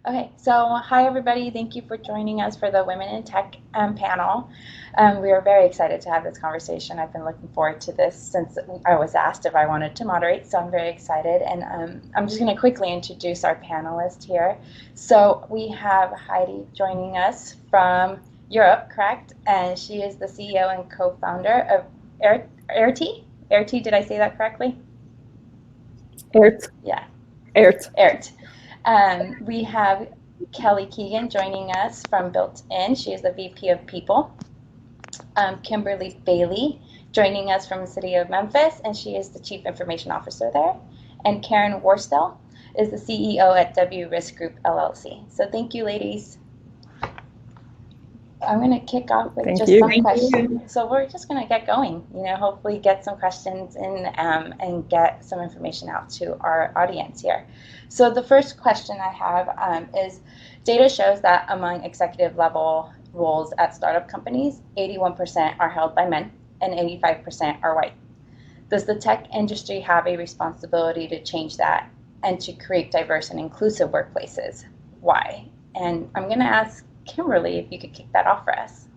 Okay, so hi everybody. Thank you for joining us for the Women in Tech panel. We are very excited to have this conversation. I've been looking forward to this since I was asked if I wanted to moderate, so I'm very excited. And I'm just going to quickly introduce our panelists here. So we have Heidi joining us from Europe, correct? And she is the CEO and co-founder of AirT. AirT, did I say that correctly? ATTOM. Yeah. AIRT. AirT. We have Kelly Keegan joining us from Built In. She is the VP of People. Kimberly Bailey joining us from the city of Memphis, and she is the Chief Information Officer there. And Karen Worstell is the CEO at W Risk Group LLC. So thank you, ladies. I'm going to kick off with some questions. So we're just going to get going, hopefully get some questions in and get some information out to our audience here. So the first question I have is, data shows that among executive level roles at startup companies, 81% are held by men and 85% are white. Does the tech industry have a responsibility to change that and to create diverse and inclusive workplaces? Why? And I'm going to ask Kimberly, if you could kick that off for us.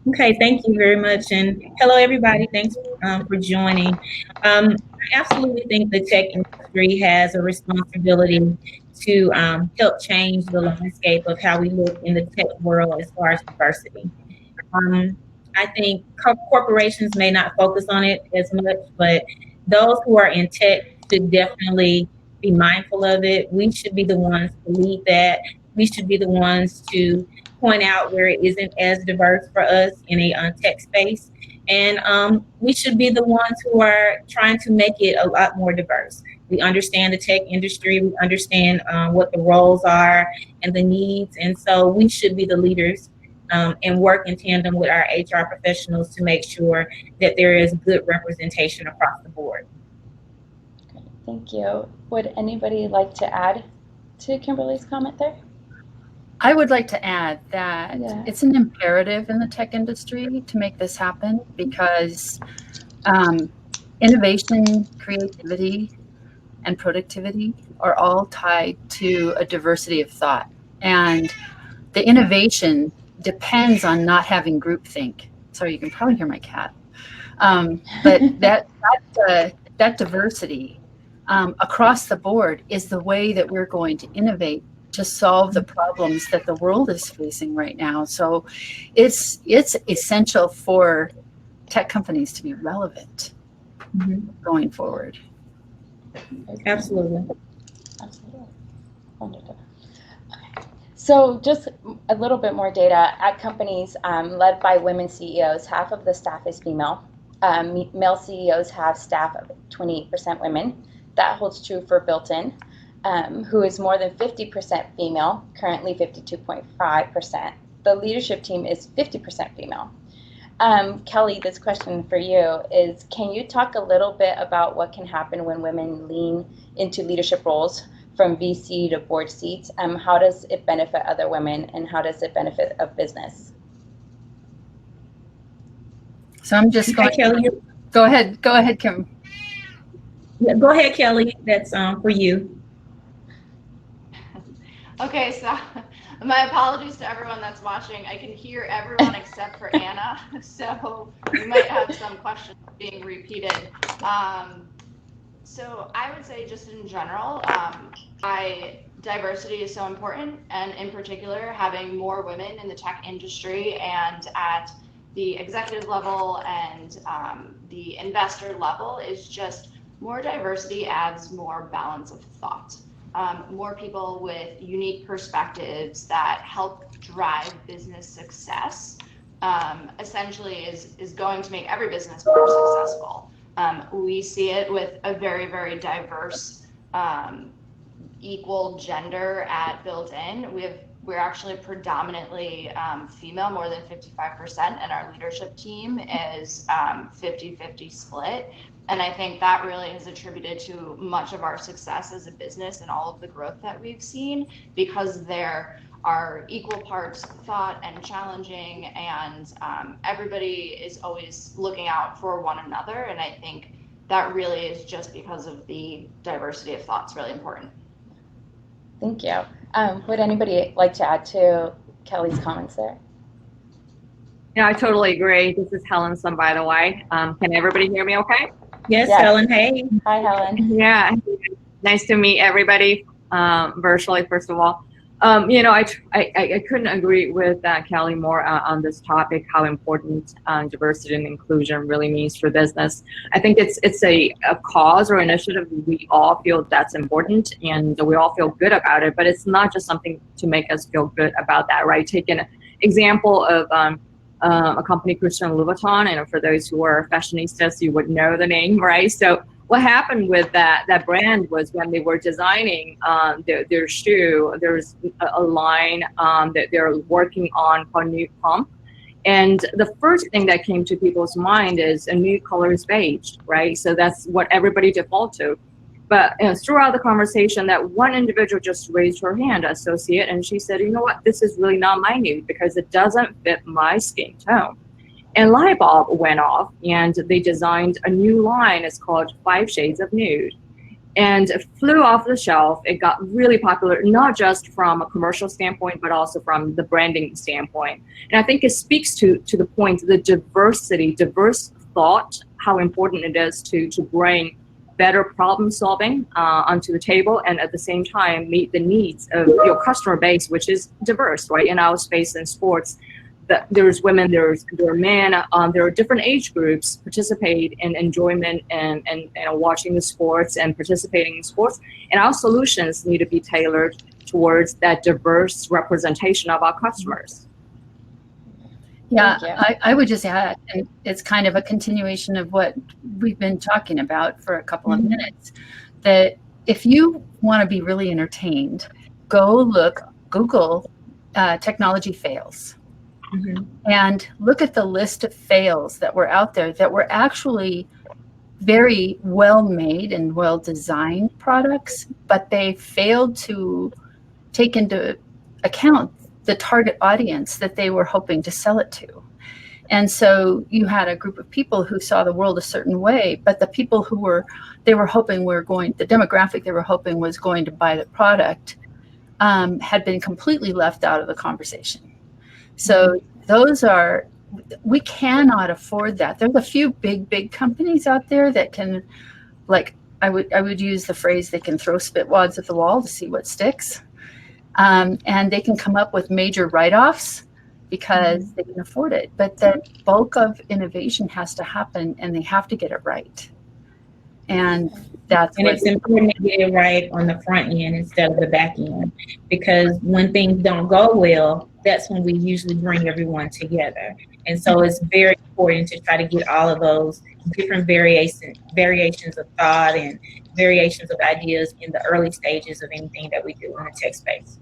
Okay, thank you very much. And hello, everybody. Thanks for joining. I absolutely think the tech industry has a responsibility to help change the landscape of how we look in the tech world as far as diversity. I think corporations may not focus on it as much, but those who are in tech should definitely be mindful of it. We should be the ones to lead that. We should be the ones to point out where it isn't as diverse for us in a tech space. And we should be the ones who are trying to make it a lot more diverse. We understand the tech industry. We understand what the roles are and the needs. And so we should be the leaders and work in tandem with our HR professionals to make sure that there is good representation across the board. Okay, thank you. Would anybody like to add to Kimberly's comment there? I would like to add that it's an imperative in the tech industry to make this happen because innovation, creativity, and productivity are all tied to a diversity of thought. And the innovation depends on not having groupthink. Sorry, you can probably hear my cat. But that diversity across the board is the way that we're going to innovate to solve the problems that the world is facing right now. So it's essential for tech companies to be relevant going forward. Absolutely. Wonderful. Okay. So just a little bit more data. At companies led by women CEOs, half of the staff is female. Male CEOs have staff of 28% women. That holds true for Built In, who is more than 50% female, currently 52.5%. The leadership team is 50% female. Kelly, this question for you is, can you talk a little bit about what can happen when women lean into leadership roles from VC to board seats? How does it benefit other women and how does it benefit a business? So I'm just going, Kelly, go ahead, Kim. Yeah, go ahead, Kelly. That's for you. Okay, so my apologies to everyone that's watching. I can hear everyone except for Anna, so we might have some questions being repeated. So I would say just in general, diversity is so important, and in particular, having more women in the tech industry and at the executive level and the investor level is just more diversity adds more balance of thought. More people with unique perspectives that help drive business success essentially is going to make every business more successful. We see it with a very, very diverse equal gender at Built In. We're actually predominantly female, more than 55%, and our leadership team is 50-50 split. And I think that really is attributed to much of our success as a business and all of the growth that we've seen, because there are equal parts thought and challenging, and everybody is always looking out for one another. And I think that really is just because of the diversity of thoughts really important. Thank you. Would anybody like to add to Kelly's comments there? Yeah, I totally agree. This is Helen, by the way. Can everybody hear me okay? Yes, Yes. Helen, hey. Hi, Helen. Yeah, nice to meet everybody virtually, first of all. I couldn't agree with Kelly more on this topic, how important diversity and inclusion really means for business. I think it's a cause or initiative we all feel that's important, and we all feel good about it, but it's not just something to make us feel good about that, right? Take an example of a company, Christian Louboutin, and for those who are fashionistas, you would know the name, right? So what happened with that brand was when they were designing their shoe, there's a line that they're working on called Nude Pump. And the first thing that came to people's mind is a nude color is beige, right? So that's what everybody default to. But throughout the conversation, that one individual just raised her hand, associate, and she said, you know what, this is really not my nude because it doesn't fit my skin tone. And light bulb went off, and they designed a new line. It's called 5 Shades of Nude. And it flew off the shelf. It got really popular, not just from a commercial standpoint, but also from the branding standpoint. And I think it speaks to the point, the diversity, diverse thought, how important it is to bring better problem solving onto the table, and at the same time meet the needs of your customer base, which is diverse, right? In our space in sports, there's women, there are men, there are different age groups participate in enjoyment and watching the sports and participating in sports, and our solutions need to be tailored towards that diverse representation of our customers. Yeah, I would just add, and it's kind of a continuation of what we've been talking about for a couple of minutes, that if you want to be really entertained, Google technology fails. And look at the list of fails that were out there that were actually very well made and well designed products, but they failed to take into account the target audience that they were hoping to sell it to. And so you had a group of people who saw the world a certain way, but the people who they were hoping the demographic they were hoping was going to buy the product had been completely left out of the conversation. So we cannot afford that. There's a few big companies out there that can, like, I would use the phrase, they can throw spit wads at the wall to see what sticks. And they can come up with major write-offs because they can afford it. But the bulk of innovation has to happen, and they have to get it right. And it's important to get it right on the front end instead of the back end, because when things don't go well, that's when we usually bring everyone together. And so it's very important to try to get all of those different variations of thought and variations of ideas in the early stages of anything that we do in the tech space.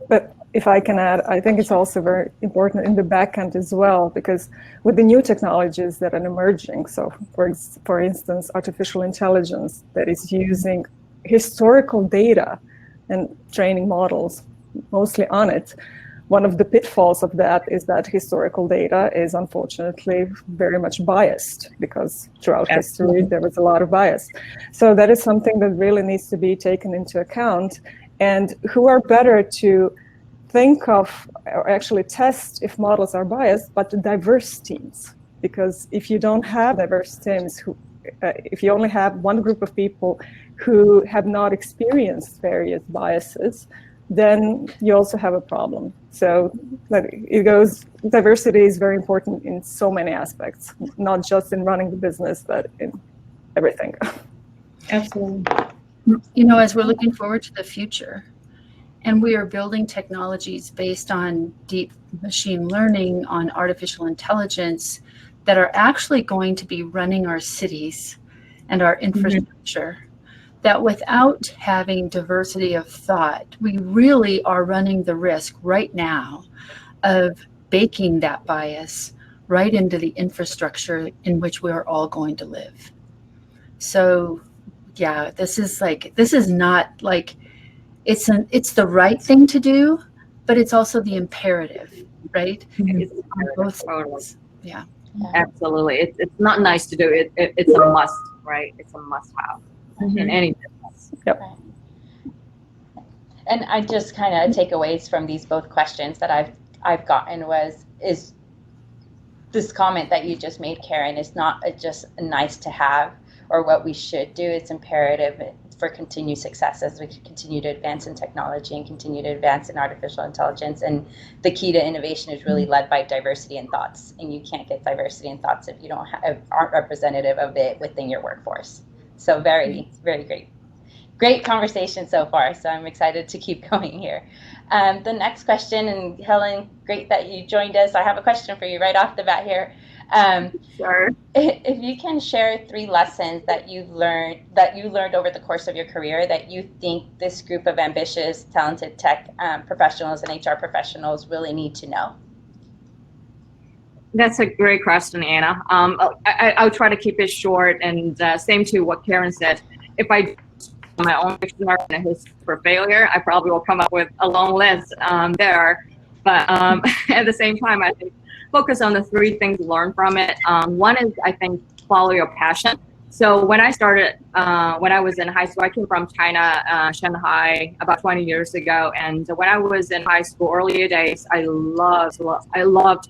But if I can add, I think it's also very important in the back end as well, because with the new technologies that are emerging, so for instance, artificial intelligence that is using historical data and training models mostly on it, one of the pitfalls of that is that historical data is unfortunately very much biased, because throughout history there was a lot of bias. So that is something that really needs to be taken into account. And who are better to think of or actually test if models are biased, but the diverse teams? Because if you don't have diverse teams, if you only have one group of people who have not experienced various biases, then you also have a problem. So diversity is very important in so many aspects, not just in running the business, but in everything. Absolutely. You know, as we're looking forward to the future, and we are building technologies based on deep machine learning, on artificial intelligence, that are actually going to be running our cities and our infrastructure, that without having diversity of thought, we really are running the risk right now of baking that bias right into the infrastructure in which we are all going to live. So yeah, this is not like, it's the right thing to do, but it's also the imperative, right? It's on both sides. Yeah. Absolutely. It's not nice to do it. It's a must, right? It's a must have in any business. Yep. And I just kind of takeaways from these both questions that I've gotten is this comment that you just made, Karen, is not just nice to have or what we should do. It's imperative for continued success as we continue to advance in technology and continue to advance in artificial intelligence. And the key to innovation is really led by diversity in thoughts. And you can't get diversity in thoughts if you aren't representative of it within your workforce. So very, very great. Great conversation so far, so I'm excited to keep going here. The next question, and Helen, great that you joined us. I have a question for you right off the bat here. Sure. If you can share 3 lessons that you learned over the course of your career that you think this group of ambitious, talented tech professionals and HR professionals really need to know. That's a great question, Anna. I'll try to keep it short, and same to what Karen said. If I my own dictionary and a history for failure, I probably will come up with a long list there. But at the same time, I think focus on the 3 things to learn from it. One is, I think, follow your passion. So when I started, when I was in high school, I came from China, Shanghai, about 20 years ago. And when I was in high school, earlier days, I loved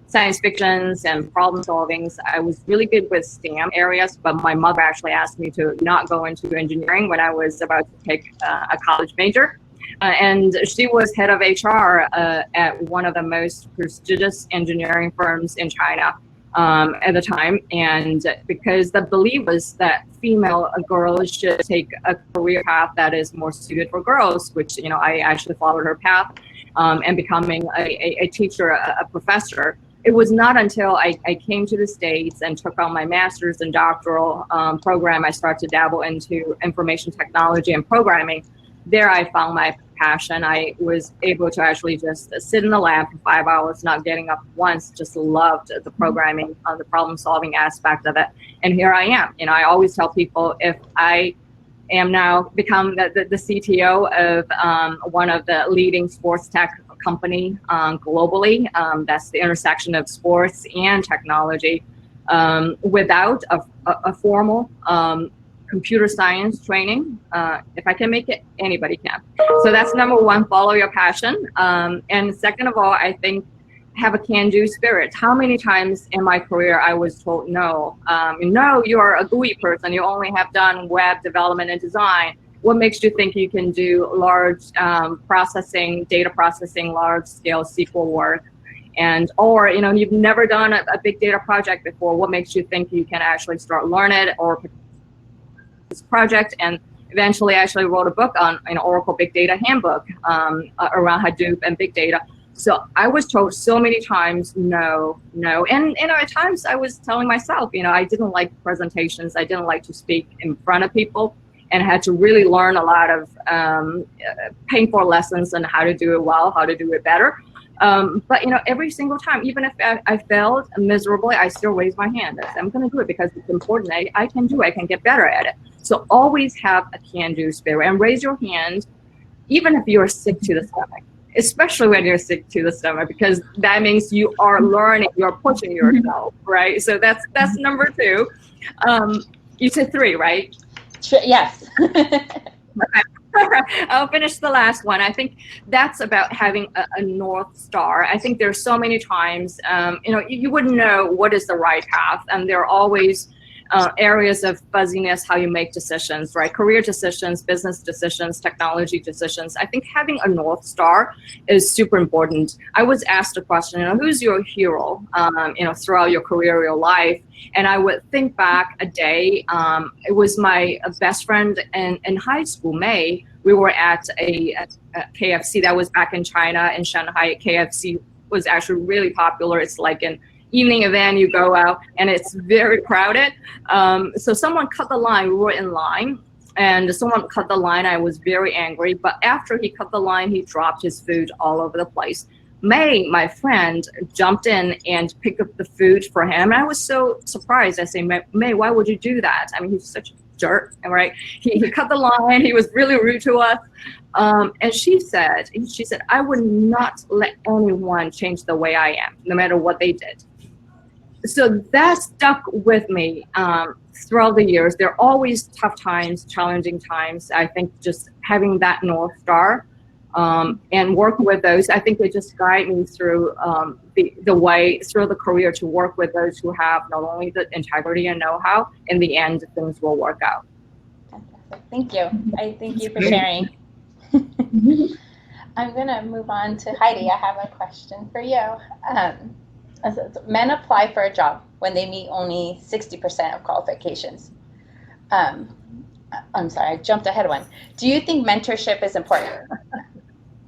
science fictions and problem solvings. I was really good with STEM areas, but my mother actually asked me to not go into engineering when I was about to take a college major. And she was head of HR at one of the most prestigious engineering firms in China at the time. And because the belief was that female girls should take a career path that is more suited for girls, which, you know, I actually followed her path and becoming a teacher, a professor. It was not until I came to the States and took on my master's and doctoral program, I started to dabble into information technology and programming. There I found my passion. I was able to actually just sit in the lab for 5 hours, not getting up once, just loved the programming, the problem solving aspect of it. And here I am. You know, I always tell people, if I am now become the CTO of one of the leading sports tech company globally, that's the intersection of sports and technology, without a formal computer science training. If I can make it, anybody can. So that's number 1, follow your passion. And second of all, I think have a can-do spirit. How many times in my career I was told, no, you're a GUI person, you only have done web development and design. What makes you think you can do large data processing, large scale SQL work? Or, you know, you've never done a big data project before. What makes you think you can actually start learn it or this project? And eventually actually wrote a book on an Oracle Big Data Handbook around Hadoop and big data. So I was told so many times, no. And at times I was telling myself, you know, I didn't like presentations. I didn't like to speak in front of people, and had to really learn a lot of painful lessons on how to do it well, how to do it better. But, you know, every single time, even if I failed miserably, I still raise my hand. I said, I'm going to do it because it's important. I can do it. I can get better at it. So always have a can-do spirit and raise your hand, even if you're sick to the stomach, especially when you're sick to the stomach, because that means you are learning, you're pushing yourself, right? So that's number 2. You said 3, right? Yes. I'll finish the last one. I think that's about having a North Star. I think there's so many times, you know, you wouldn't know what is the right path, and there are always areas of fuzziness, how you make decisions, right? Career decisions, business decisions, technology decisions. I think having a North Star is super important. I was asked a question, you know, who's your hero, you know, throughout your career, your life? And I would think back a day, it was my best friend in high school, May. We were at a KFC that was back in China, in Shanghai. KFC was actually really popular. It's like an evening event, you go out and it's very crowded. So someone cut the line, we were in line, and someone cut the line. I was very angry, but after he cut the line, he dropped his food all over the place. May, my friend, jumped in and picked up the food for him. And I was so surprised. I say, May, why would you do that? I mean, he's such a jerk, right? He cut the line. He was really rude to us. And she said, I would not let anyone change the way I am, no matter what they did. So that stuck with me throughout the years. There are always tough times, challenging times. I think just having that North Star and work with those. I think they just guide me through the way through the career to work with those who have not only the integrity and know-how. In the end, things will work out. Fantastic. Thank you. I thank you for sharing. I'm going to move on to Heidi. I have a question for you. Men apply for a job when they meet only 60% of qualifications. I'm sorry, I jumped ahead one. Do you think mentorship is important?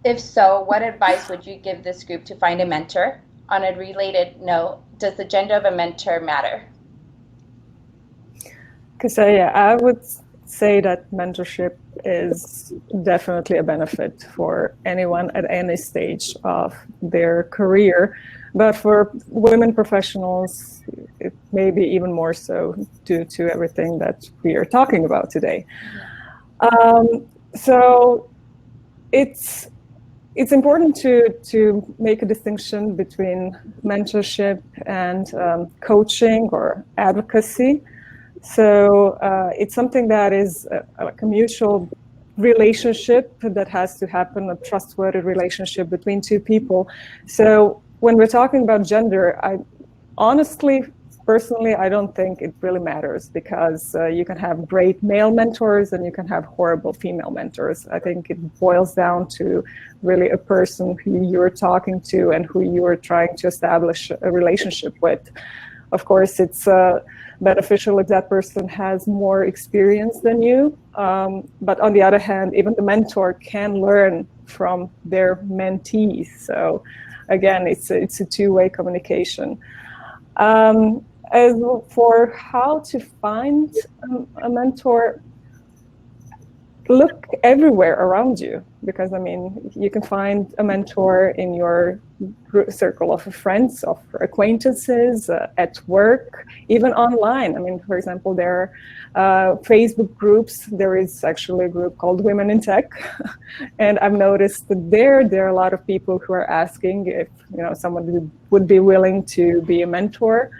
If so, what advice would you give this group to find a mentor? On a related note, does the gender of a mentor matter? Because I would say that mentorship is definitely a benefit for anyone at any stage of their career. But for women professionals, it may be even more so due to everything that we are talking about today. So it's important to make a distinction between mentorship and coaching or advocacy. So it's something that is like a mutual relationship that has to happen, a trustworthy relationship between two people. So when we're talking about gender, I honestly, personally, I don't think it really matters, because you can have great male mentors and you can have horrible female mentors. I think it boils down to really a person who you're talking to and who you're trying to establish a relationship with. Of course, it's beneficial if that person has more experience than you. But on the other hand, even the mentor can learn from their mentees. So again, it's a two-way communication. As for how to find a mentor, look everywhere around you, because I mean, you can find a mentor in your circle of friends, of acquaintances, at work, even online. I mean, for example, there are Facebook groups. There is actually a group called Women in Tech, and I've noticed that there are a lot of people who are asking if someone would be willing to be a mentor,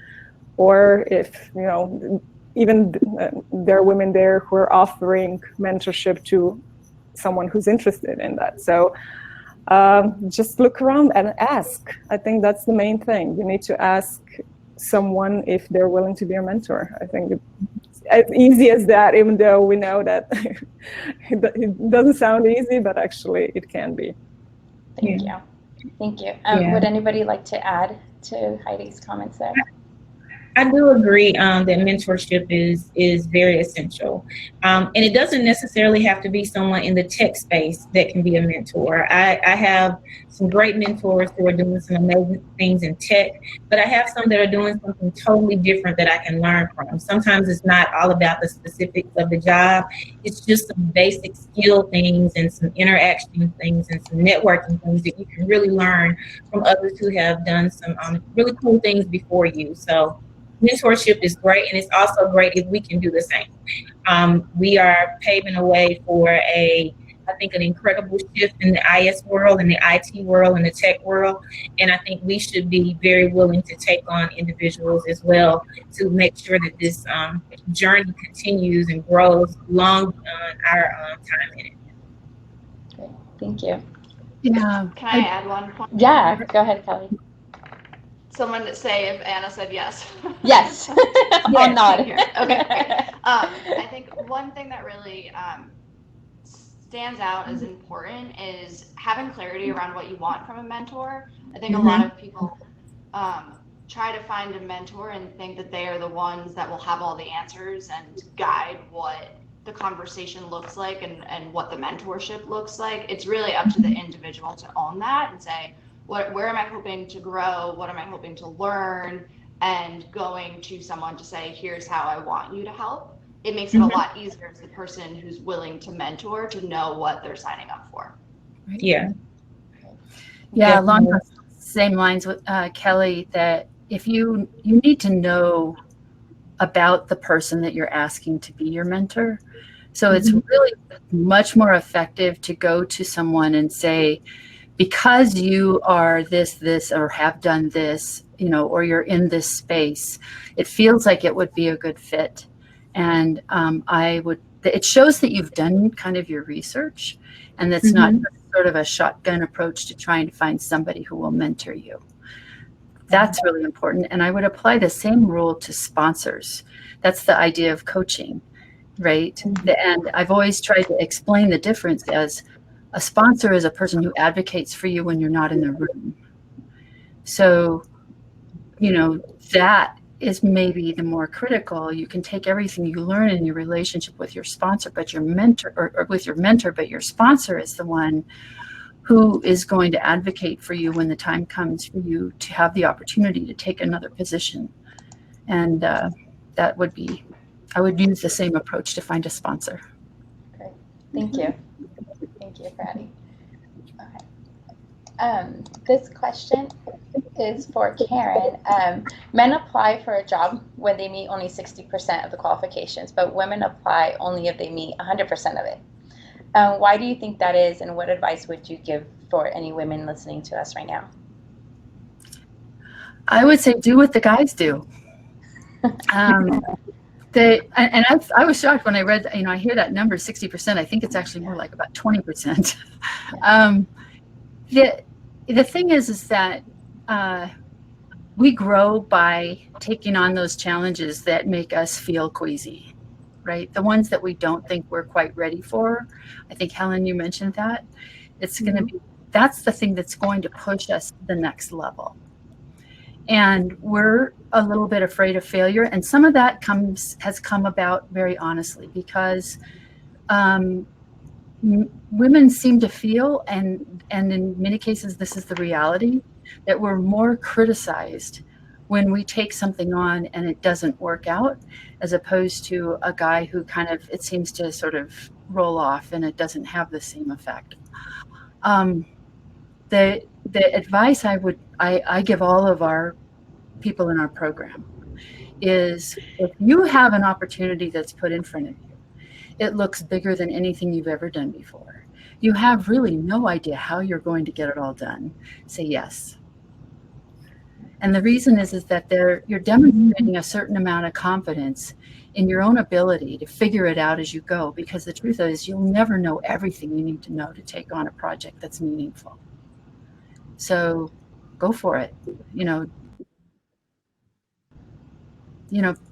or if even there are women there who are offering mentorship to someone who's interested in that. So just look around and ask. I think that's the main thing. You need to ask someone if they're willing to be a mentor. I think it's as easy as that, even though we know that it doesn't sound easy, but actually it can be. Thank you. Thank you. Would anybody like to add to Heidi's comments there? I do agree that mentorship is very essential. And it doesn't necessarily have to be someone in the tech space that can be a mentor. I have some great mentors who are doing some amazing things in tech, but I have some that are doing something totally different that I can learn from. Sometimes it's not all about the specifics of the job. It's just some basic skill things and some interaction things and some networking things that you can really learn from others who have done some really cool things before you. So mentorship is great, and it's also great if we can do the same. We are paving a way for I think an incredible shift in the IS world, in the IT world, in the tech world, and I think we should be very willing to take on individuals as well to make sure that this journey continues and grows long beyond our time in it. Great. Thank you. Yeah. Can I add one point? Yeah, go ahead, Kelly. Someone say if Anna said yes. Yes. I'll nod. Okay. I think one thing that really stands out as important is having clarity around what you want from a mentor. I think a lot of people try to find a mentor and think that they are the ones that will have all the answers and guide what the conversation looks like and what the mentorship looks like. It's really up to the individual to own that and say, where am I hoping to grow? What am I hoping to learn? And going to someone to say, here's how I want you to help. It makes it a lot easier as the person who's willing to mentor to know what they're signing up for. Yeah. Yeah, along the same lines with Kelly, that if you need to know about the person that you're asking to be your mentor. So it's really much more effective to go to someone and say, because you are this, or have done this, or you're in this space, it feels like it would be a good fit. And it shows that you've done kind of your research, and that's not sort of a shotgun approach to trying to find somebody who will mentor you. That's really important. And I would apply the same rule to sponsors. That's the idea of coaching, right? And I've always tried to explain the difference as a sponsor is a person who advocates for you when you're not in the room. So, you know, that is maybe the more critical. You can take everything you learn in your relationship with your sponsor, but your mentor, or with your mentor, but your sponsor is the one who is going to advocate for you when the time comes for you to have the opportunity to take another position. And that would be, I would use the same approach to find a sponsor. Great, thank you. Thank you, Patty. Okay. This question is for Karen. Men apply for a job when they meet only 60% of the qualifications, but women apply only if they meet 100% of it. Why do you think that is, and what advice would you give for any women listening to us right now? I would say do what the guys do. I was shocked when I read, you know, I hear that number 60%. I think it's actually more like about 20%. The thing is that we grow by taking on those challenges that make us feel queasy, right? The ones that we don't think we're quite ready for. I think, Helen, you mentioned that. It's going to be, that's the thing that's going to push us to the next level. And we're a little bit afraid of failure. And some of that has come about very honestly because women seem to feel, and in many cases, this is the reality, that we're more criticized when we take something on and it doesn't work out, as opposed to a guy who kind of, it seems to sort of roll off and it doesn't have the same effect. The advice I give all of our people in our program is, if you have an opportunity that's put in front of you, it looks bigger than anything you've ever done before, you have really no idea how you're going to get it all done, say yes. And the reason is that you're demonstrating a certain amount of confidence in your own ability to figure it out as you go, because the truth is you'll never know everything you need to know to take on a project that's meaningful. So go for it. You know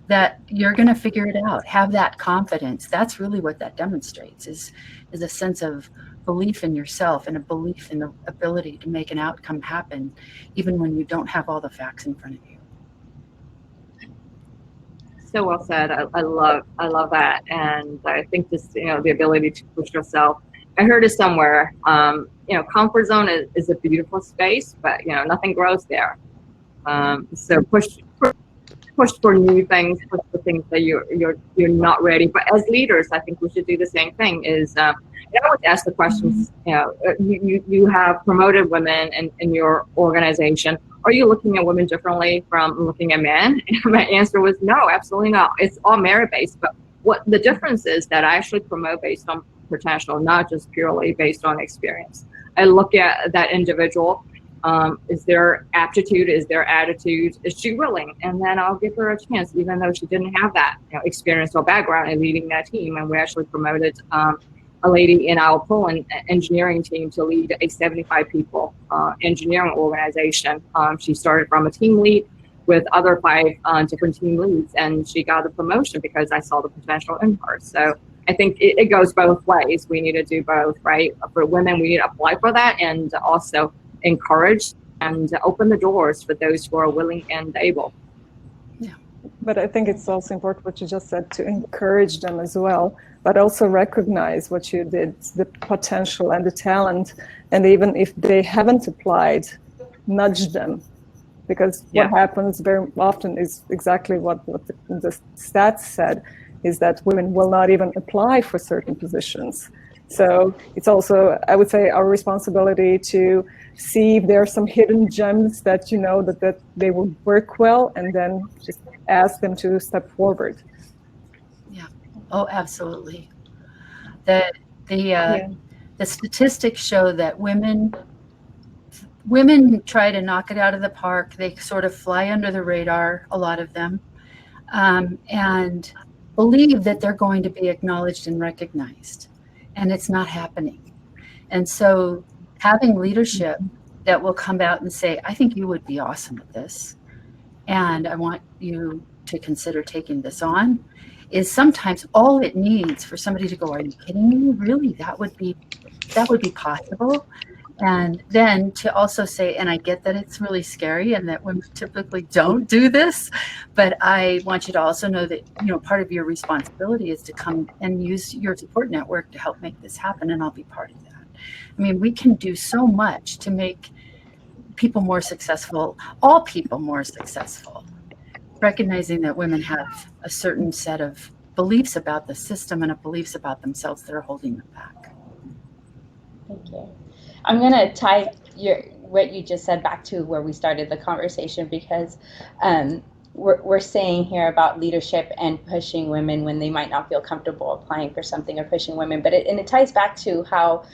that you're going to figure it out. Have that confidence. That's really what that demonstrates, is a sense of belief in yourself and a belief in the ability to make an outcome happen, even when you don't have all the facts in front of you. So well said. I love that. And I think just, the ability to push yourself. I heard it somewhere, comfort zone is a beautiful space, but nothing grows there. So push for new things, push for things that you're not ready. But as leaders, I think we should do the same thing. I always ask the questions. You have promoted women in your organization. Are you looking at women differently from looking at men? And my answer was no, absolutely not. It's all merit based. But what the difference is that I actually promote based on potential, not just purely based on experience. I look at that individual. Is there aptitude? Is there attitude? Is she willing? And then I'll give her a chance, even though she didn't have that experience or background in leading that team. And we actually promoted a lady in our Poland engineering team to lead a 75 people engineering organization. She started from a team lead with other 5 different team leads, and she got a promotion because I saw the potential in her. So I think it goes both ways. We need to do both, right? For women, we need to apply for that, and also encourage and open the doors for those who are willing and able. Yeah, but I think it's also important what you just said, to encourage them as well, but also recognize what you did, the potential and the talent, and even if they haven't applied, nudge them. Because what happens very often is exactly what the stats said, is that women will not even apply for certain positions. So it's also, I would say, our responsibility to see if there are some hidden gems that that they will work well, and then just ask them to step forward. Yeah. Oh, absolutely. The statistics show that women try to knock it out of the park. They sort of fly under the radar, a lot of them, and believe that they're going to be acknowledged and recognized, and it's not happening. And so having leadership that will come out and say, I think you would be awesome at this, and I want you to consider taking this on, is sometimes all it needs for somebody to go, are you kidding me? Really? That would be possible? And then to also say, and I get that it's really scary and that women typically don't do this, but I want you to also know that, part of your responsibility is to come and use your support network to help make this happen, and I'll be part of that. I mean, we can do so much to make people more successful, all people more successful, recognizing that women have a certain set of beliefs about the system and of beliefs about themselves that are holding them back. Thank you. I'm going to tie what you just said back to where we started the conversation, because we're saying here about leadership and pushing women when they might not feel comfortable applying for something, or pushing women. But it ties back to how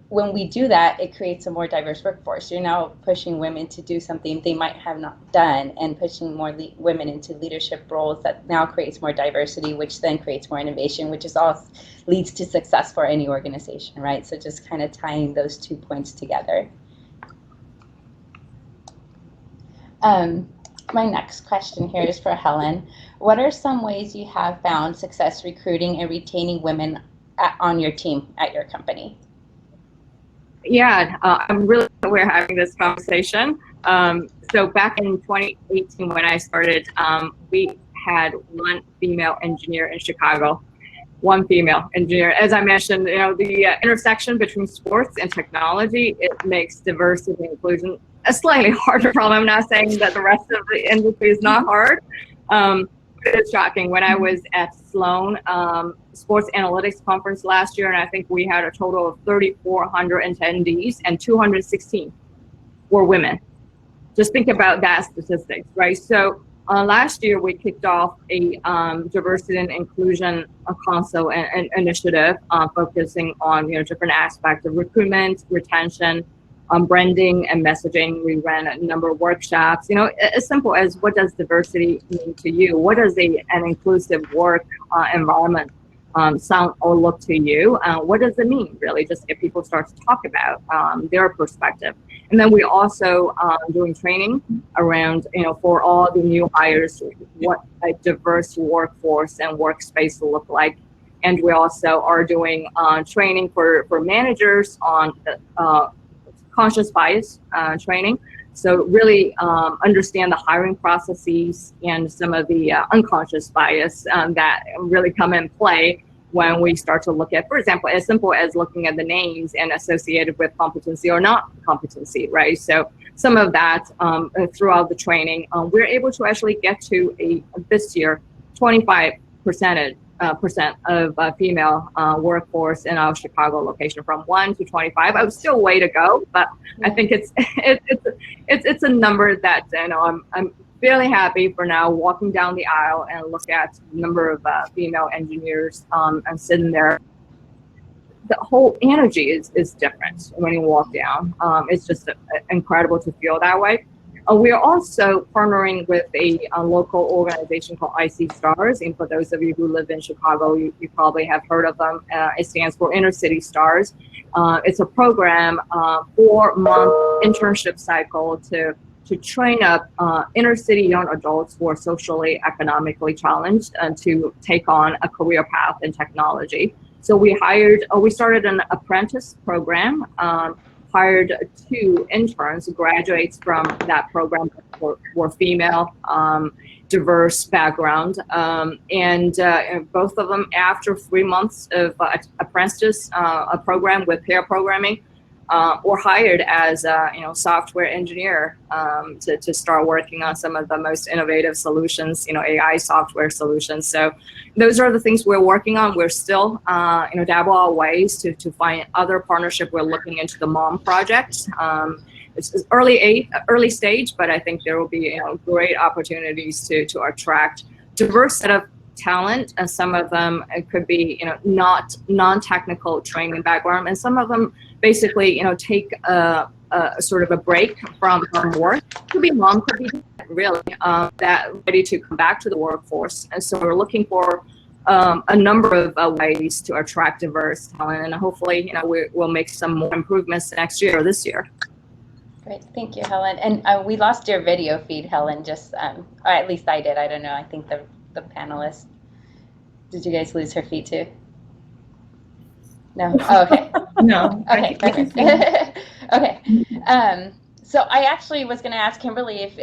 when we do that, it creates a more diverse workforce. You're now pushing women to do something they might have not done, and pushing more women into leadership roles that now creates more diversity, which then creates more innovation, which is all leads to success for any organization, right? So just kind of tying those 2 points together. My next question here is for Helen. What are some ways you have found success recruiting and retaining women on your team at your company? Yeah, I'm really glad we're having this conversation. So back in 2018, when I started, we had one female engineer in Chicago. One female engineer. As I mentioned, the intersection between sports and technology, it makes diversity and inclusion a slightly harder problem. I'm not saying that the rest of the industry is not hard. It's shocking. When I was at Sloan Sports Analytics Conference last year, and I think we had a total of 3,400 attendees, and 216 were women. Just think about that statistics, right? So last year, we kicked off a diversity and inclusion council and initiative focusing on different aspects of recruitment, retention, branding, and messaging. We ran a number of workshops. As simple as, what does diversity mean to you? What does an inclusive work environment sound or look to you? What does it mean, really? Just get people start to talk about their perspective. And then we also doing training around, for all the new hires, what a diverse workforce and workspace will look like. And we also are doing training for managers on conscious bias training. So really understand the hiring processes and some of the unconscious bias that really come in play when we start to look at, for example, as simple as looking at the names and associated with competency or not competency, right? So some of that throughout the training, we're able to actually get to this year 25% of female workforce in our Chicago location, from 1 to 25. I was still way to go, but I think it's a number that I'm fairly happy for now, walking down the aisle and look at the number of female engineers and sitting there. The whole energy is different when you walk down. It's just incredible to feel that way. We are also partnering with a local organization called IC Stars. And for those of you who live in Chicago, you probably have heard of them. It stands for Inner City Stars. It's a program, 4-month internship cycle to train up inner city young adults who are socially, economically challenged and to take on a career path in technology. So we started an apprentice program, hired 2 interns, graduates from that program were female, diverse background, and both of them, after 3 months of apprentice a program with pair programming, were hired as software engineer to start working on some of the most innovative solutions, AI software solutions. So those are the things we're working on. We're still dabble our ways to find other partnership. We're looking into the Mom Project. It's early stage, but I think there will be great opportunities to attract diverse set of talent, and some of them it could be not non-technical training background, and some of them basically take a sort of a break from work. Could be mom, could be dad, really that ready to come back to the workforce. And so we're looking for a number of ways to attract diverse talent, and hopefully, we'll make some more improvements next year or this year. Great, thank you, Helen. And we lost your video feed, Helen. Just, or at least I did. I don't know. I think the panelists. Did you guys lose her feed too? No. Oh, okay. No. Okay. Perfect. Okay. So I actually was going to ask Kimberly if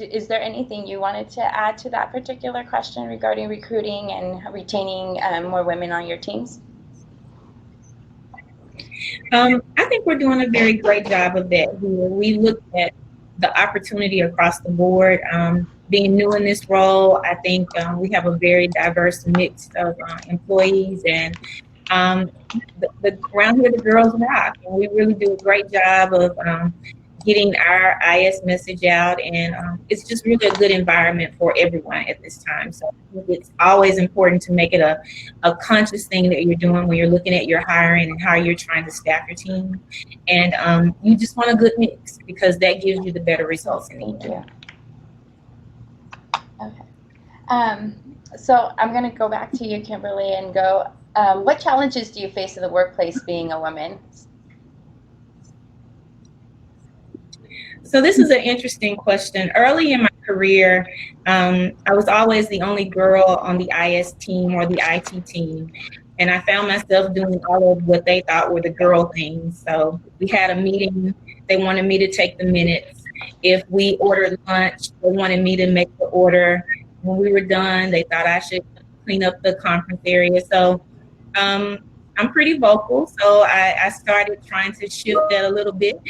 is there anything you wanted to add to that particular question regarding recruiting and retaining more women on your teams? I think we're doing a very great job of that here. We look at the opportunity across the board. Being new in this role, I think we have a very diverse mix of employees, and around here the girls rock, and we really do a great job of getting our IS message out, and it's just really a good environment for everyone at this time. So it's always important to make it a conscious thing that you're doing when you're looking at your hiring and how you're trying to staff your team. And you just want a good mix, because that gives you the better results in the end. Thank you. Okay. So I'm going to go back to you, Kimberly, and go, what challenges do you face in the workplace being a woman? So this is an interesting question. Early in my career, I was always the only girl on the IS team or the IT team. And I found myself doing all of what they thought were the girl things. So we had a meeting. They wanted me to take the minutes. If we ordered lunch, they wanted me to make the order. When we were done, they thought I should clean up the conference area. So I'm pretty vocal. So I started trying to shift that a little bit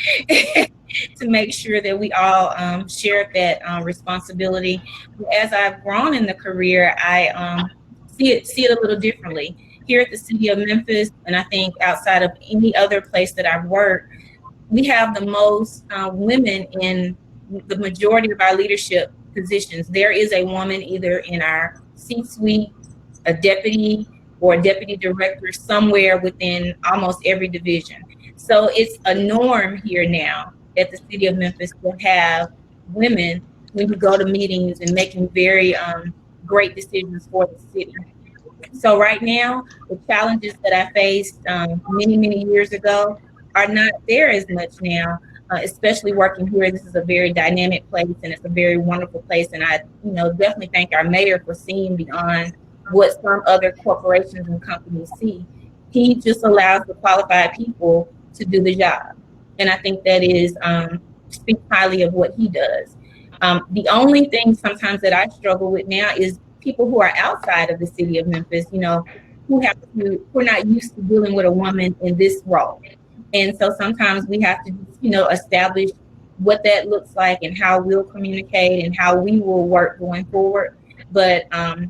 to make sure that we all shared that responsibility. As I've grown in the career, I see it a little differently. Here at the city of Memphis, and I think outside of any other place that I've worked, we have the most women in the majority of our leadership positions. There is a woman either in our C-suite, a deputy, or a deputy director somewhere within almost every division. So it's a norm here now at the city of Memphis to have women when you go to meetings and making very great decisions for the city. So right now, the challenges that I faced many years ago are not there as much now, especially working here. This is a very dynamic place, and it's a very wonderful place. And I definitely thank our mayor for seeing beyond what some other corporations and companies see. He just allows the qualified people to do the job. And I think that is speaks highly of what he does. The only thing sometimes that I struggle with now is people who are outside of the city of Memphis, who are not used to dealing with a woman in this role. And so sometimes we have to, establish what that looks like and how we'll communicate and how we will work going forward. But I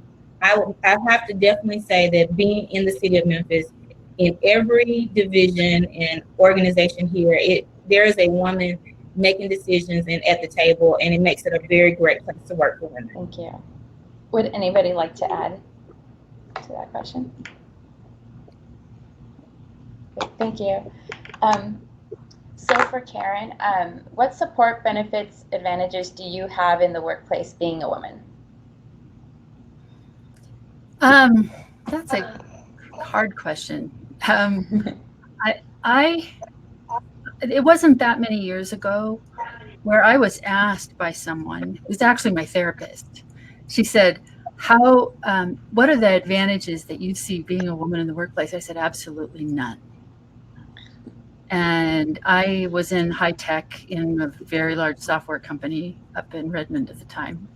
have to definitely say that being in the city of Memphis, in every division and organization here, there is a woman making decisions and at the table, and it makes it a very great place to work for women. Thank you. Would anybody like to add to that question? Okay, thank you. So for Karen, what support, benefits, advantages do you have in the workplace being a woman? That's a hard question. It wasn't that many years ago where I was asked by someone, it was actually my therapist. She said, what are the advantages that you see being a woman in the workplace? I said, absolutely none. And I was in high tech in a very large software company up in Redmond at the time.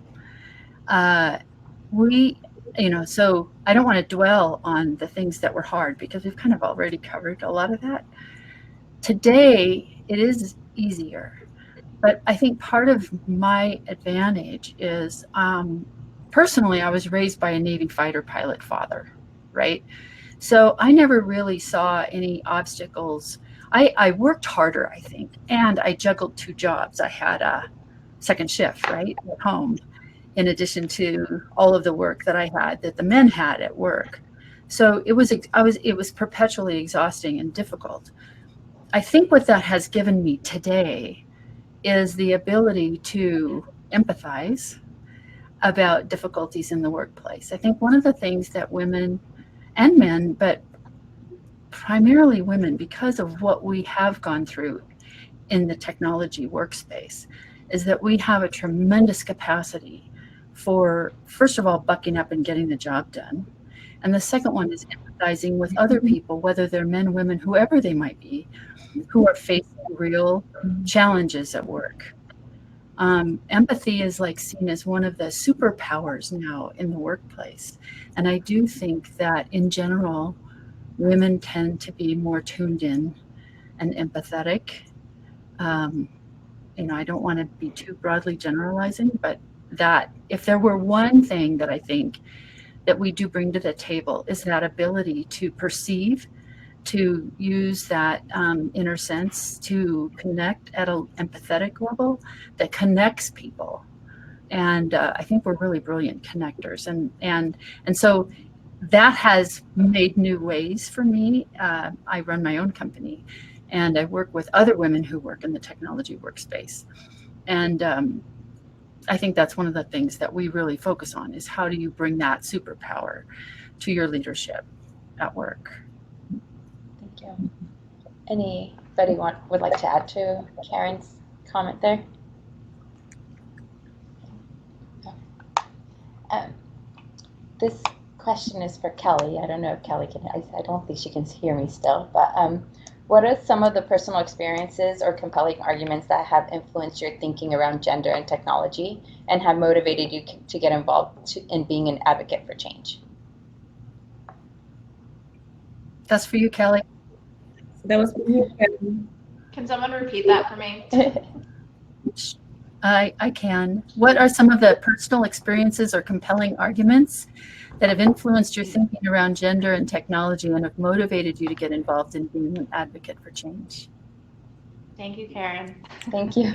So I don't want to dwell on the things that were hard because we've kind of already covered a lot of that. Today, it is easier. But I think part of my advantage is, personally, I was raised by a Navy fighter pilot father, right? So I never really saw any obstacles. I worked harder, I think, and I juggled 2 jobs. I had a second shift, right, at home, in addition to all of the work that I had that the men had at work. So it was perpetually exhausting and difficult. I think what that has given me today is the ability to empathize, about difficulties in the workplace. I think one of the things that women and men, but primarily women, because of what we have gone through in the technology workspace, is that we have a tremendous capacity for, first of all, bucking up and getting the job done. And the second one is empathizing with other people, whether they're men, women, whoever they might be, who are facing real challenges at work. Empathy is like seen as one of the superpowers now in the workplace. And I do think that in general, women tend to be more tuned in and empathetic. I don't want to be too broadly generalizing, but that if there were one thing that I think that we do bring to the table is that ability to perceive, to use that inner sense to connect at an empathetic level that connects people. And I think we're really brilliant connectors. And so that has made new ways for me. I run my own company and I work with other women who work in the technology workspace. And I think that's one of the things that we really focus on is how do you bring that superpower to your leadership at work? Thank you. Anybody would like to add to Karen's comment there? This question is for Kelly. I don't know if Kelly can, I don't think she can hear me still, but what are some of the personal experiences or compelling arguments that have influenced your thinking around gender and technology and have motivated you to get involved in being an advocate for change? That's for you, Kelly. That was for you, Kelly. Can someone repeat that for me? I can. What are some of the personal experiences or compelling arguments that have influenced your thinking around gender and technology and have motivated you to get involved in being an advocate for change? Thank you, Karen. Thank you.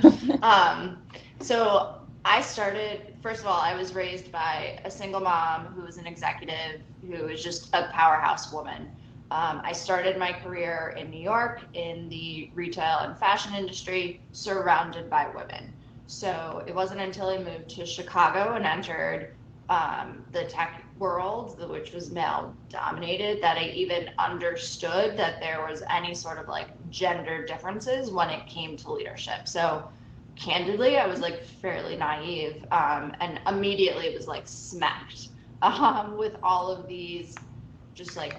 So I started, first of all, I was raised by a single mom who was an executive, who was just a powerhouse woman. I started my career in New York in the retail and fashion industry, surrounded by women. So it wasn't until I moved to Chicago and entered the tech world, which was male dominated, that I even understood that there was any sort of like gender differences when it came to leadership. So candidly, I was like fairly naive and immediately was like smacked with all of these just like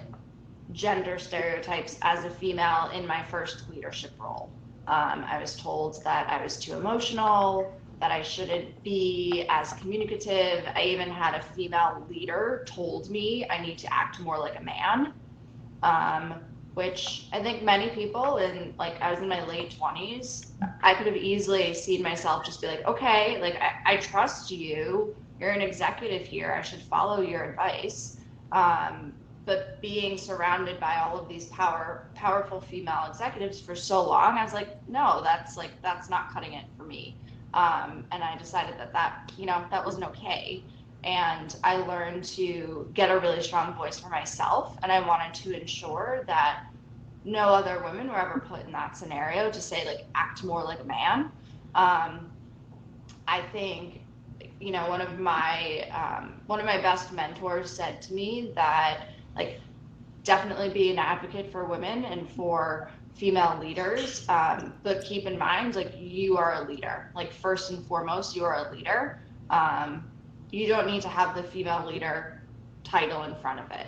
gender stereotypes as a female in my first leadership role. I was told that I was too emotional, that I shouldn't be as communicative. I even had a female leader told me I need to act more like a man, which I think many people in, like, I was in my late 20s, I could have easily seen myself just be like, okay, like I trust you, you're an executive here, I should follow your advice. But being surrounded by all of these powerful female executives for so long, I was like, no, that's not cutting it for me. And I decided that wasn't okay. And I learned to get a really strong voice for myself. And I wanted to ensure that no other women were ever put in that scenario to say, like, act more like a man. I think, one of my best mentors said to me that, like, definitely be an advocate for women and for female leaders, but keep in mind, like, you are a leader. Like, first and foremost, you are a leader. You don't need to have the female leader title in front of it.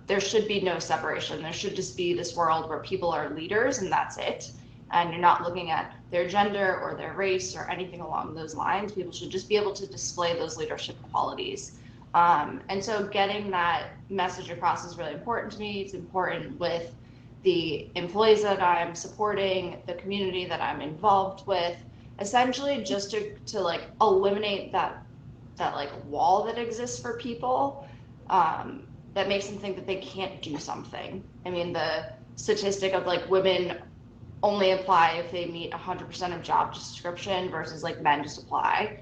There should be no separation. There should just be this world where people are leaders and that's it. And you're not looking at their gender or their race or anything along those lines. People should just be able to display those leadership qualities. And so getting that message across is really important to me. It's important with the employees that I'm supporting, the community that I'm involved with, essentially just to like eliminate that like wall that exists for people that makes them think that they can't do something. I mean, the statistic of like women only apply if they meet 100% of job description versus like men just apply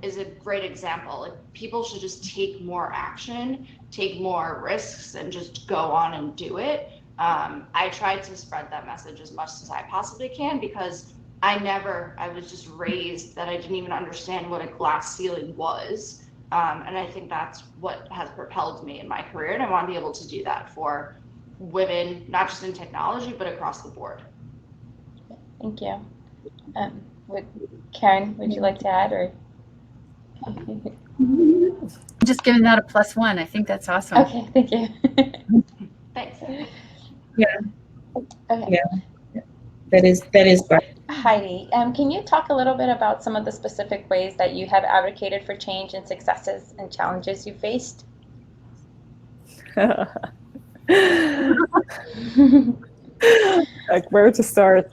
is a great example. Like, people should just take more action, take more risks, and just go on and do it. I tried to spread that message as much as I possibly can because I was just raised that I didn't even understand what a glass ceiling was. And I think that's what has propelled me in my career. And I want to be able to do that for women, not just in technology, but across the board. Thank you. Karen, would you like to add, or? Just giving that a +1. I think that's awesome. Okay, thank you. Thanks. Yeah. Okay. Yeah. That is great. Heidi, can you talk a little bit about some of the specific ways that you have advocated for change and successes and challenges you faced? Like, where to start?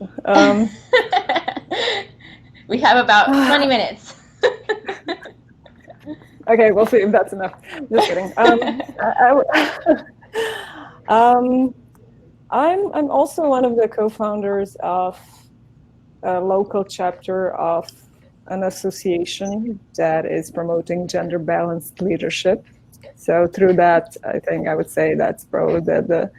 We have about 20 minutes. Okay, we'll see if that's enough. Just kidding. I'm also one of the co-founders of a local chapter of an association that is promoting gender balanced leadership. So through that, I think I would say that's probably the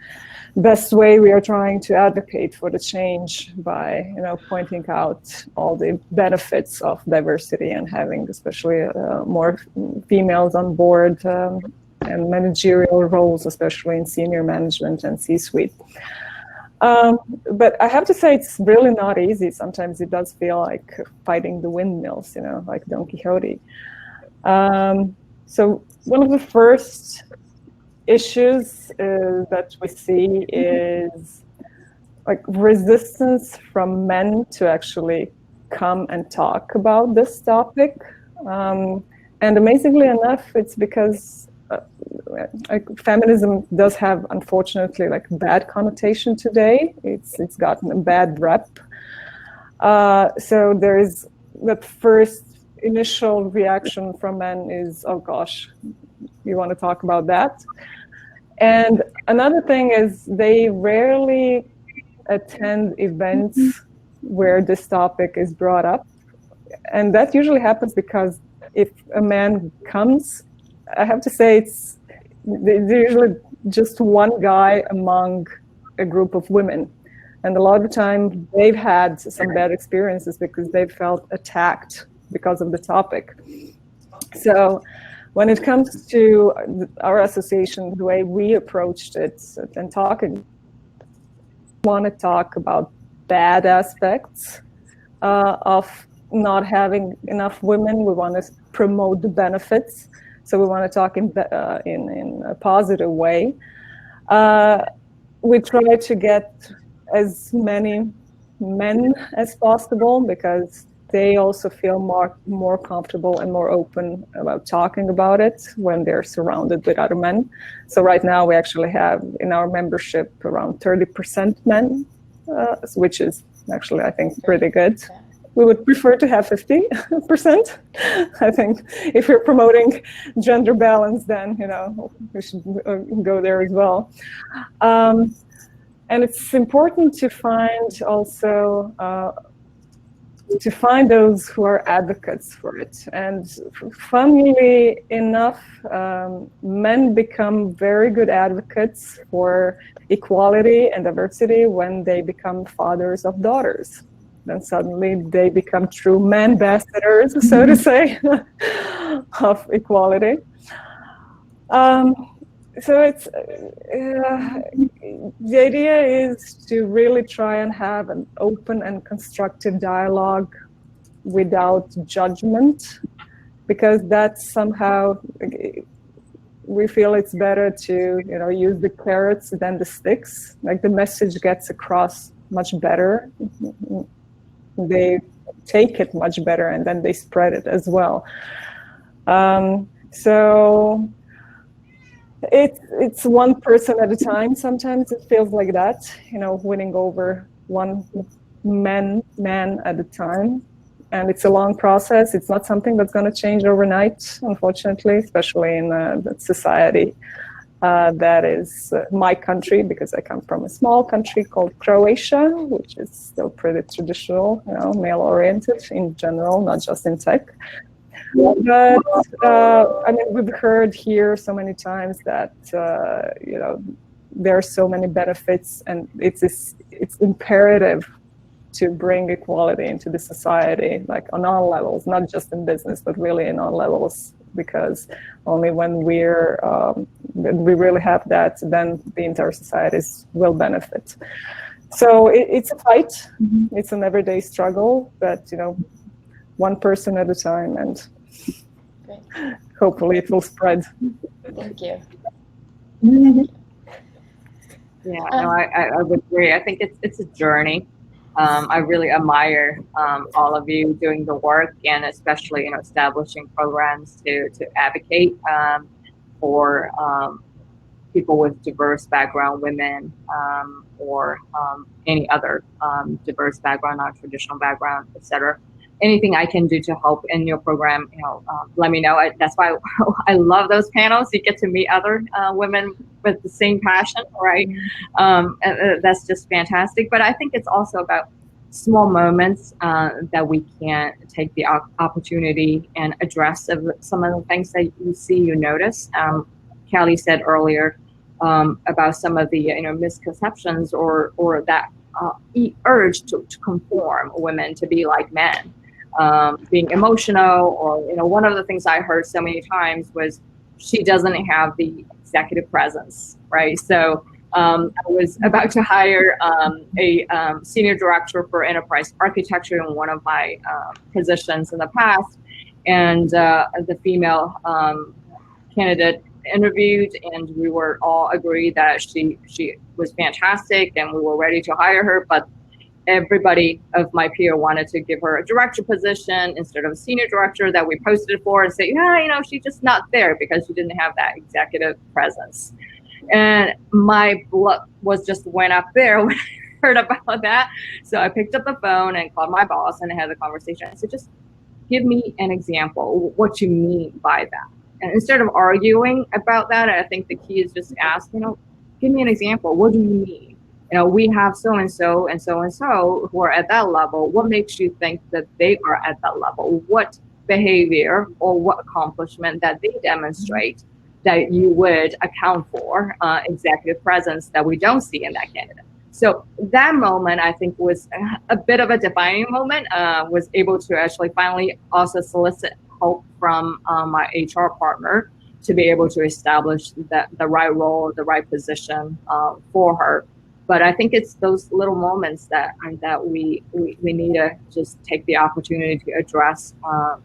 best way we are trying to advocate for the change, by pointing out all the benefits of diversity and having especially more females on board and managerial roles, especially in senior management and C-suite. But I have to say, it's really not easy. Sometimes it does feel like fighting the windmills, like Don Quixote. So one of the first issues that we see is like resistance from men to actually come and talk about this topic. And amazingly enough, it's because feminism does have, unfortunately, like bad connotation today. It's gotten a bad rep. So there is that first initial reaction from men is, oh gosh, you want to talk about that? And another thing is they rarely attend events where this topic is brought up. And that usually happens because if a man comes, I have to say there's usually just one guy among a group of women. And a lot of the time they've had some bad experiences because they felt attacked because of the topic. So when it comes to our association, the way we approached it and talking, we want to talk about bad aspects of not having enough women. We want to promote the benefits. So we want to talk in a positive way. We try to get as many men as possible because they also feel more comfortable and more open about talking about it when they're surrounded with other men. So right now we actually have in our membership around 30% men, which is actually, I think, pretty good. We would prefer to have 50%. I think if we're promoting gender balance, then we should go there as well. And it's important to find also those who are advocates for it. And funnily enough, men become very good advocates for equality and diversity when they become fathers of daughters. Then suddenly they become true man ambassadors, so to say, of equality. So it's the idea is to really try and have an open and constructive dialogue without judgment, because that's somehow we feel it's better to use the carrots than the sticks. Like the message gets across much better. They take it much better and then they spread it as well. So it's one person at a time. Sometimes it feels like that, winning over one man at a time. And it's a long process. It's not something that's going to change overnight, unfortunately, especially in the society that is my country, because I come from a small country called Croatia, which is still pretty traditional, male-oriented in general, not just in tech. But we've heard here so many times that there are so many benefits, and it's imperative to bring equality into the society, like on all levels, not just in business, but really in all levels. Because only when we really have that, then the entire societies will benefit. So it's a fight. Mm-hmm. It's an everyday struggle, but one person at a time, and Great. Hopefully it will spread. Thank you. Yeah, no, I would agree. I think it's a journey. I really admire all of you doing the work, and especially establishing programs to advocate for people with diverse background, women, or any other diverse background, non-traditional background, etc. Anything I can do to help in your program, let me know. That's why I love those panels. You get to meet other women with the same passion, right? And that's just fantastic. But I think it's also about small moments that we can take the opportunity and address some of the things that you see, you notice. Callie said earlier about some of the misconceptions or that urge to conform women to be like men. Being emotional, or one of the things I heard so many times was she doesn't have the executive presence, right? So I was about to hire a senior director for enterprise architecture in one of my positions in the past, and the female candidate interviewed, and we were all agreed that she was fantastic and we were ready to hire her, but everybody of my peer wanted to give her a director position instead of a senior director that we posted for, and say, she's just not there because she didn't have that executive presence. And my blood went up there when I heard about that. So I picked up the phone and called my boss and had the conversation. I said, just give me an example, what you mean by that. And instead of arguing about that, I think the key is just ask, give me an example. What do you mean? We have so-and-so and so-and-so who are at that level. What makes you think that they are at that level? What behavior or what accomplishment that they demonstrate that you would account for executive presence that we don't see in that candidate? So that moment, I think, was a bit of a defining moment. Was able to actually finally also solicit help from my HR partner to be able to establish the right role, the right position for her. But I think it's those little moments that we need to just take the opportunity to address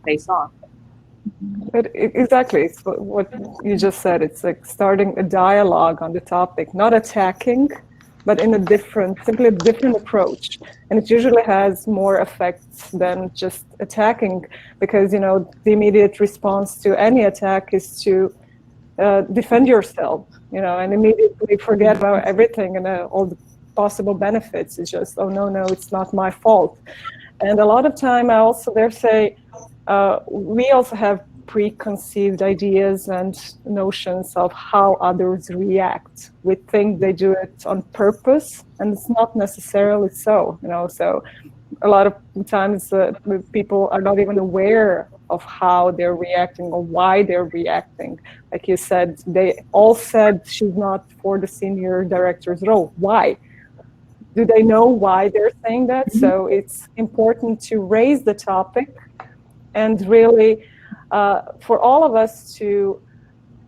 face on. But exactly, it's what you just said. It's like starting a dialogue on the topic, not attacking, but in simply a different approach. And it usually has more effects than just attacking, because the immediate response to any attack is to defend yourself, and immediately forget about everything and all the possible benefits. It's just, oh no, it's not my fault. And a lot of time I also say, we also have preconceived ideas and notions of how others react. We think they do it on purpose, and it's not necessarily so. So a lot of times people are not even aware of how they're reacting or why they're reacting. Like you said, they all said she's not for the senior director's role. Why? Do they know why they're saying that? Mm-hmm. So it's important to raise the topic and really for all of us to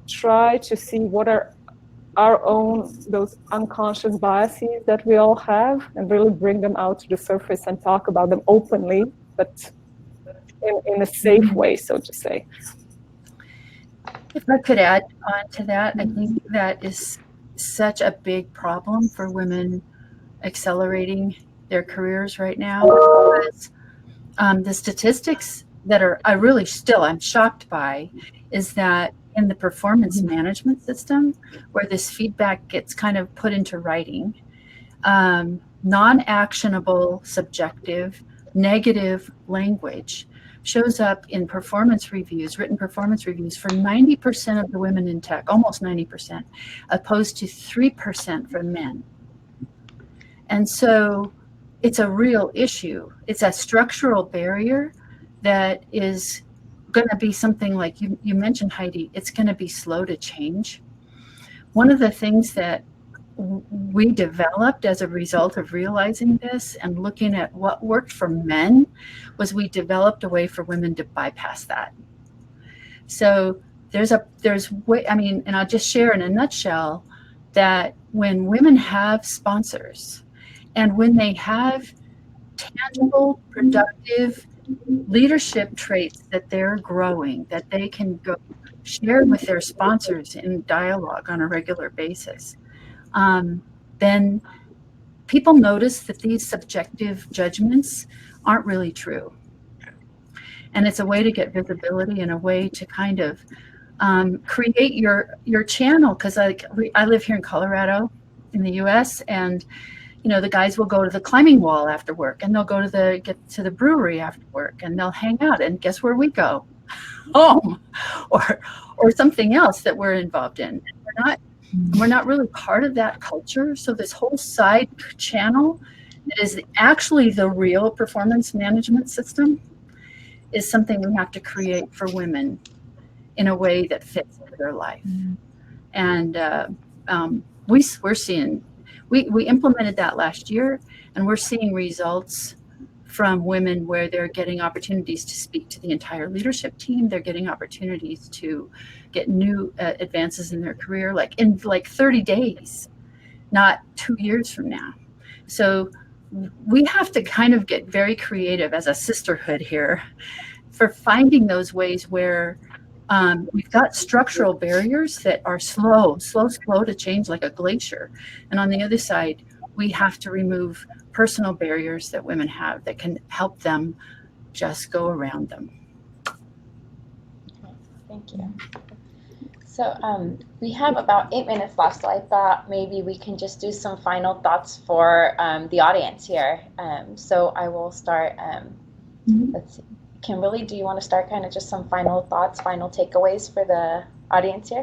try to see what are our own, those unconscious biases that we all have, and really bring them out to the surface and talk about them openly, but in a safe way, so to say. If I could add on to that, I think that is such a big problem for women accelerating their careers right now. Because, the statistics that I'm shocked by is that in the performance management system, where this feedback gets kind of put into writing, non-actionable, subjective, negative language shows up in performance reviews, written performance reviews for 90% of the women in tech, almost 90%, opposed to 3% for men. And so it's a real issue. It's a structural barrier that is going to be something like you mentioned, Heidi, it's going to be slow to change. One of the things that we developed as a result of realizing this and looking at what worked for men was we developed a way for women to bypass that. So there's way, I mean, and I'll just share in a nutshell that when women have sponsors and when they have tangible, productive leadership traits that they're growing, that they can go share with their sponsors in dialogue on a regular basis, then people notice that these subjective judgments aren't really true. And it's a way to get visibility and a way to kind of create your channel. Because I live here in Colorado in the US, and you know, the guys will go to the climbing wall after work, and they'll go to get to the brewery after work, and they'll hang out, and guess where we go? Home, or something else that we're involved in. We're not really part of that culture. So this whole side channel that is actually the real performance management system is something we have to create for women in a way that fits into their life. And we're seeing, we implemented that last year, and we're seeing results from women where they're getting opportunities to speak to the entire leadership team. They're getting opportunities to get new advances in their career, like in 30 days, not 2 years from now. So we have to kind of get very creative as a sisterhood here for finding those ways where we've got structural barriers that are slow to change, like a glacier. And on the other side, we have to remove personal barriers that women have that can help them just go around them. Thank you. So we have about 8 minutes left, so I thought maybe we can just do some final thoughts for the audience here. So I will start, let's see. Kimberly, do you want to start kind of just some final thoughts, final takeaways for the audience here?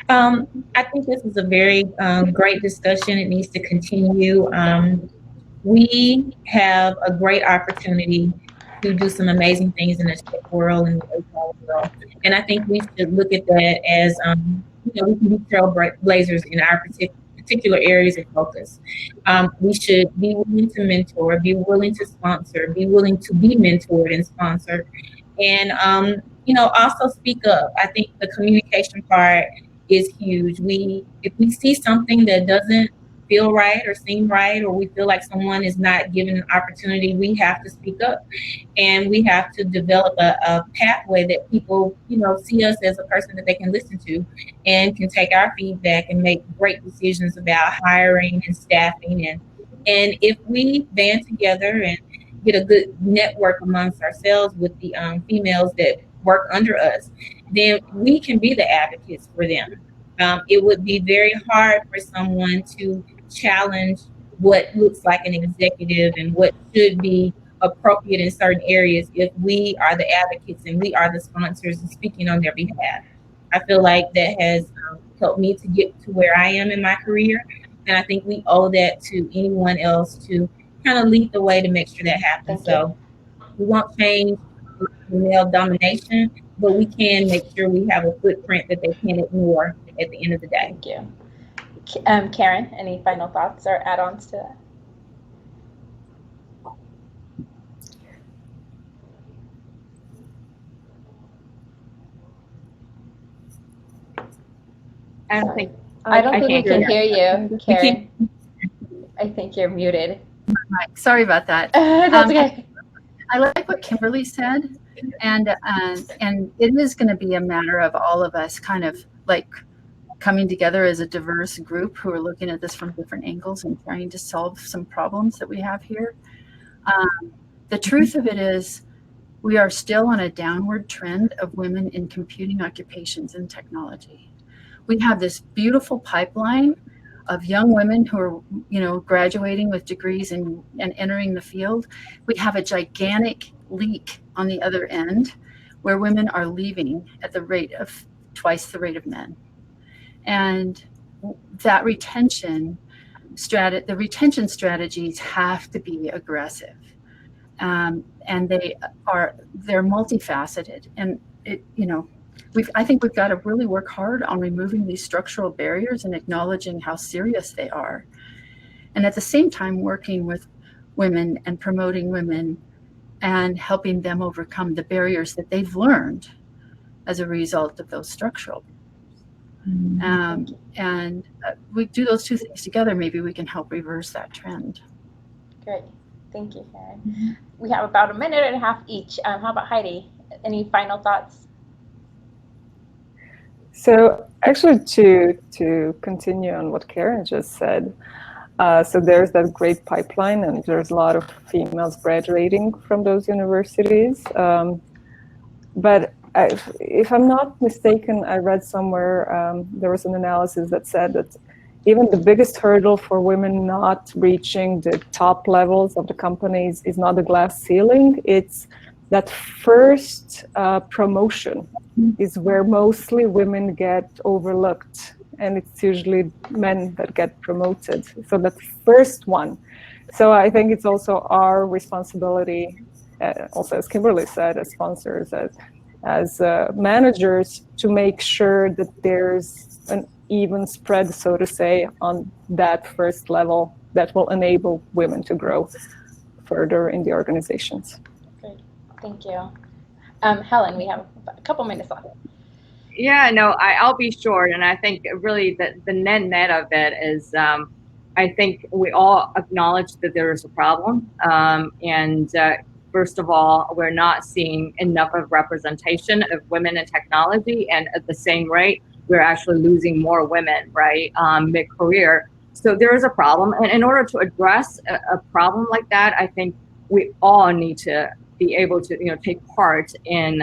I think this is a very great discussion. It needs to continue. We have a great opportunity to do some amazing things in the tech world and the HR world. And I think we should look at that as, you know, we can be trailblazers in our particular areas of focus. We should be willing to mentor, be willing to sponsor, be willing to be mentored and sponsored, and you know, also speak up. I think the communication part is huge. If we see something that doesn't feel right or seem right, or we feel like someone is not given an opportunity, we have to speak up, and we have to develop a pathway that people, you know, see us as a person that they can listen to and can take our feedback and make great decisions about hiring and staffing. And if we band together and get a good network amongst ourselves with the females that work under us, then we can be the advocates for them. It would be very hard for someone to challenge what looks like an executive and what should be appropriate in certain areas if we are the advocates and we are the sponsors and speaking on their behalf. I feel like that has helped me to get to where I am in my career, and I think we owe that to anyone else to kind of lead the way to make sure that happens. So we won't change male domination, but we can make sure we have a footprint that they can't ignore at the end of the day. Thank you. Karen, any final thoughts or add-ons to that? I don't think we can hear you, Karen. I think you're muted. Right. Sorry about that. That's okay. I like what Kimberly said, and it is going to be a matter of all of us kind of like coming together as a diverse group who are looking at this from different angles and trying to solve some problems that we have here. The truth of it is we are still on a downward trend of women in computing occupations and technology. We have this beautiful pipeline of young women who are, you know, graduating with degrees and entering the field. We have a gigantic leak on the other end where women are leaving at the rate of twice the rate of men. And that retention strategies have to be aggressive, and they're multifaceted. And it, you know, I think we've got to really work hard on removing these structural barriers and acknowledging how serious they are. And at the same time, working with women and promoting women and helping them overcome the barriers that they've learned as a result of those structural. And we do those two things together, maybe we can help reverse that trend. Great. Thank you, Karen. We have about a minute and a half each. How about Heidi? Any final thoughts? So actually, to continue on what Karen just said, so there's that great pipeline, and there's a lot of females graduating from those universities. But if I'm not mistaken, I read somewhere there was an analysis that said that even the biggest hurdle for women not reaching the top levels of the companies is not the glass ceiling. It's that first promotion is where mostly women get overlooked, and it's usually men that get promoted. So that first one. So I think it's also our responsibility, also as Kimberly said, as sponsors, as managers, to make sure that there's an even spread, so to say, on that first level that will enable women to grow further in the organizations. Great, thank you. Helen, we have a couple minutes left. Yeah, no, I'll be short, and I think really the net of it is, I think we all acknowledge that there is a problem, and first of all, we're not seeing enough of representation of women in technology, and at the same rate, we're actually losing more women, right, mid-career. So there is a problem, and in order to address a problem like that, I think we all need to be able to, take part in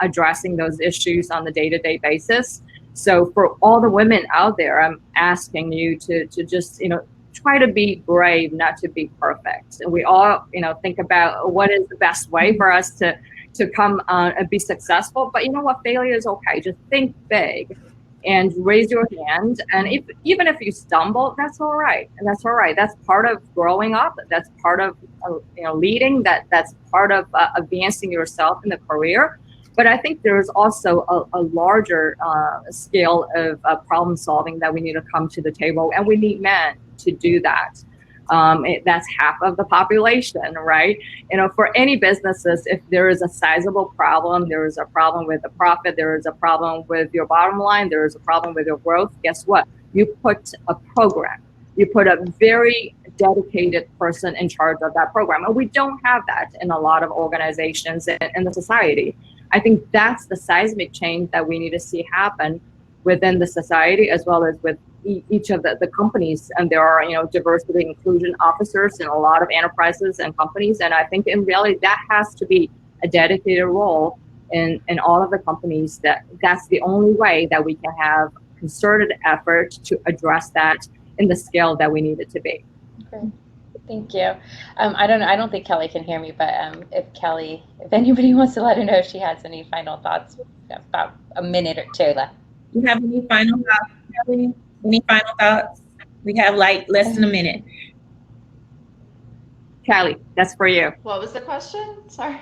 addressing those issues on the day-to-day basis. So for all the women out there, I'm asking you to just, try to be brave, not to be perfect. And we all, think about what is the best way for us to come and be successful. But you know what? Failure is okay. Just think big and raise your hand. And even if you stumble, that's all right. And that's all right. That's part of growing up. That's part of, leading. That's part of advancing yourself in the career. But I think there's also a larger scale of problem solving that we need to come to the table, and we need men to do that. That's half of the population, right? For any businesses, if there is a sizable problem, there is a problem with the profit, there is a problem with your bottom line, there is a problem with your growth, guess what? You put a program. You put a very dedicated person in charge of that program. And we don't have that in a lot of organizations in the society. I think that's the seismic change that we need to see happen within the society, as well as with each of the companies. And there are, diversity and inclusion officers in a lot of enterprises and companies. And I think in reality, that has to be a dedicated role in all of the companies. That's the only way that we can have concerted effort to address that in the scale that we need it to be. Okay. Thank you. I don't think Kelly can hear me, but if anybody wants to let her know if she has any final thoughts, about a minute or two left. Do you have any final thoughts, Kelly? Any final thoughts? We have less than a minute. Kelly, that's for you. What was the question? Sorry.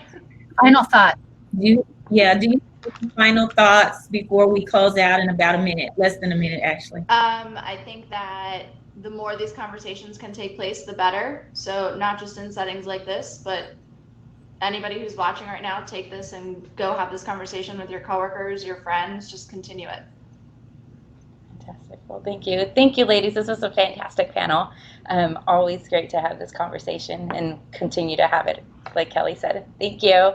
Final thought. Do you have any final thoughts before we close out in about a minute? Less than a minute, actually. I think that the more these conversations can take place, the better. So not just in settings like this, but anybody who's watching right now, take this and go have this conversation with your coworkers, your friends, just continue it. Fantastic. Well, thank you. Thank you, ladies. This was a fantastic panel. Always great to have this conversation and continue to have it, like Kelly said. Thank you.